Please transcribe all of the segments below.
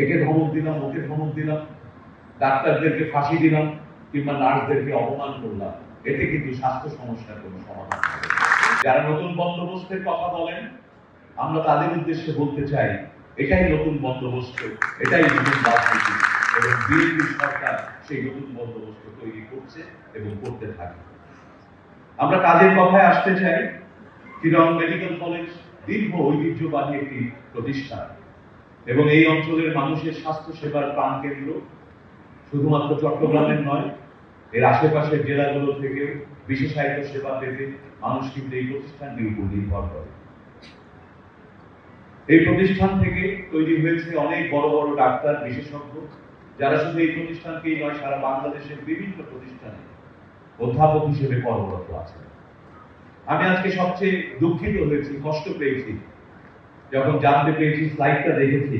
একে ধমক দিলাম, ওকে ধমক দিলাম, ডাক্তারদেরকে ফাঁসি দিলাম কিংবা নার্সদেরকে অপমান করলাম, এতে কিন্তু স্বাস্থ্য সমস্যার কোনো সমাধান হবে না। যারা নতুন বন্দোবস্তের কথা বলেন, আমরা তাদের উদ্দেশ্যে বলতে চাই, এটাই নতুন বন্দোবস্ত, এটাই নতুন রাজনীতি, এবং বিএনপি সরকার সেই নতুন বন্দোবস্ত তৈরি করছে এবং করতে থাকে। আমরা কাজের কথায় আসতে চাই। চিটাগং মেডিকেল কলেজ দীর্ঘ ঐতিহ্যবাহী একটি প্রতিষ্ঠান এবং এই অঞ্চলের মানুষের স্বাস্থ্য সেবার প্রাণকেন্দ্র। শুধুমাত্র চট্টগ্রামের নয়, এর আশেপাশের জেলাগুলো থেকে বিশেষায়িত সেবা পেতে মানুষ কিন্তু এই প্রতিষ্ঠানটির উপর নির্ভর করে। এই প্রতিষ্ঠান থেকে তৈরি হয়েছে অনেক বড় বড় ডাক্তার, বিশেষজ্ঞ, যারা শুধু এই প্রতিষ্ঠানকেই নয়, সারা বাংলাদেশের বিভিন্ন প্রতিষ্ঠানে অধ্যাপক হিসেবে কর্মরত আছেন। আমি আজকে সবচেয়ে দুঃখিত হয়েছি, কষ্ট পেয়েছি যখন জানতে পেরেছি, স্লাইডটা দেখেছি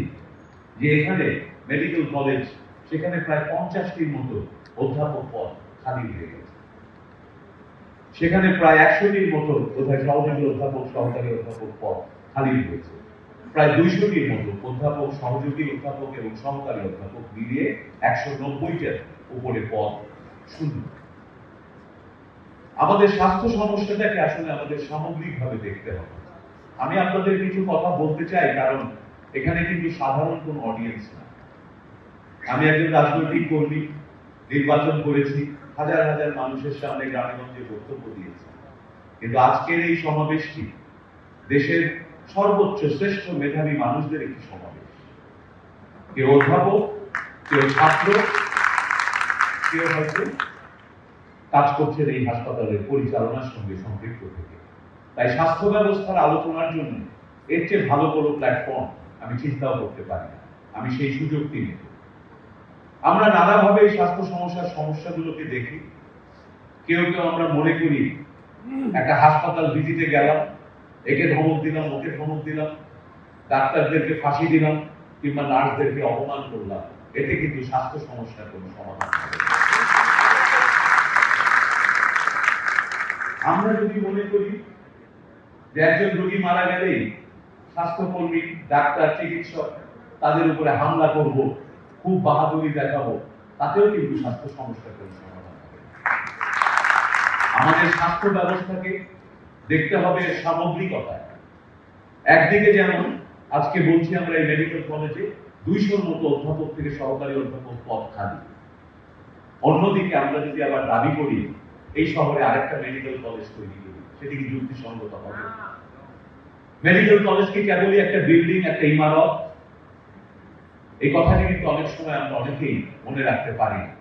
যে এখানে মেডিকেল কলেজ, সেখানে প্রায় 50টির মতো অধ্যাপক পদ খালি হয়ে গেছে। সেখানে প্রায় 100টির মতো বোধহয় সহযোগী অধ্যাপক, সহকারী অধ্যাপক পদ খালি হয়েছে। প্রায় 200টির মতো অধ্যাপক, সহযোগী অধ্যাপক এবং সহকারী অধ্যাপক মিলিয়ে 190টার উপরে পদ শূন্য। আমাদের স্বাস্থ্য সমস্যাটাকে আসলে আমাদের সামগ্রিকভাবে দেখতে হবে। আমি আপনাদের কিছু কথা বলতে চাই, কারণ এখানে কিন্তু সাধারণ কোন অডিয়েন্স না। আমি একজন রাজনৈতিক কর্মী, নির্বাচন করেছি, হাজার হাজার মানুষের সামনে গ্রামেগঞ্জে বক্তব্য দিয়েছি, কিন্তু আজকের এই সমাবেশটি দেশের সর্বোচ্চ শ্রেষ্ঠ মেধাবী মানুষদের একটি সমাবেশ। কেউ অধ্যাপক, কেউ ছাত্র, কেউ হয়তো কাজ করছেন এই হাসপাতালের পরিচালনার সঙ্গে সম্পৃক্ত থেকে। তাই স্বাস্থ্য ব্যবস্থার আলোচনার জন্য এর চেয়ে ভালো কোনো প্ল্যাটফর্ম আমি চিন্তাও করতে পারি না। আমি সেই সুযোগটি নেব। আমরা নানাভাবে এই স্বাস্থ্য সমস্যাগুলোকে দেখি। কেউ কেউ আমরা মনে করি একটা হাসপাতাল ভিজিটে গেলাম, একে ধমক দিলাম, ওকে ধমক দিলাম, ডাক্তারদেরকে ফাঁসি দিলাম কিংবা নার্সদেরকে অপমান করলাম, এতে কিন্তু স্বাস্থ্য সমস্যার কোনো সমাধান হবে না। আমরা যদি মনে করি যে একজন রোগী মারা গেলেই স্বাস্থ্যকর্মী, ডাক্তার, চিকিৎসক তাদের উপরে হামলা করব, খুব বাহাদুরি দেখাবো, তাতেও কিন্তু স্বাস্থ্য সমস্যার কোনো সমাধান হবে না। আমাদের স্বাস্থ্য ব্যবস্থাকে দেখতে হবে সামগ্রিকতায়। একদিকে যেমন আজকে বলছি আমরা এই মেডিকেল কলেজে 200র মতো অধ্যাপক থেকে সহকারী অধ্যাপক পদ খালি। অন্যদিকে আমরা যদি আবার দাবি করি এই শহরে আরেকটা মেডিকেল কলেজ তৈরি করি, সেটি কি যুক্তিসঙ্গত হবে? মেডিকেল কলেজ কি কেবলই একটা বিল্ডিং, একটা ইমারত? এই কথাটি কিন্তু অনেক সময় আমরা অনেকেই মনে রাখতে পারি না।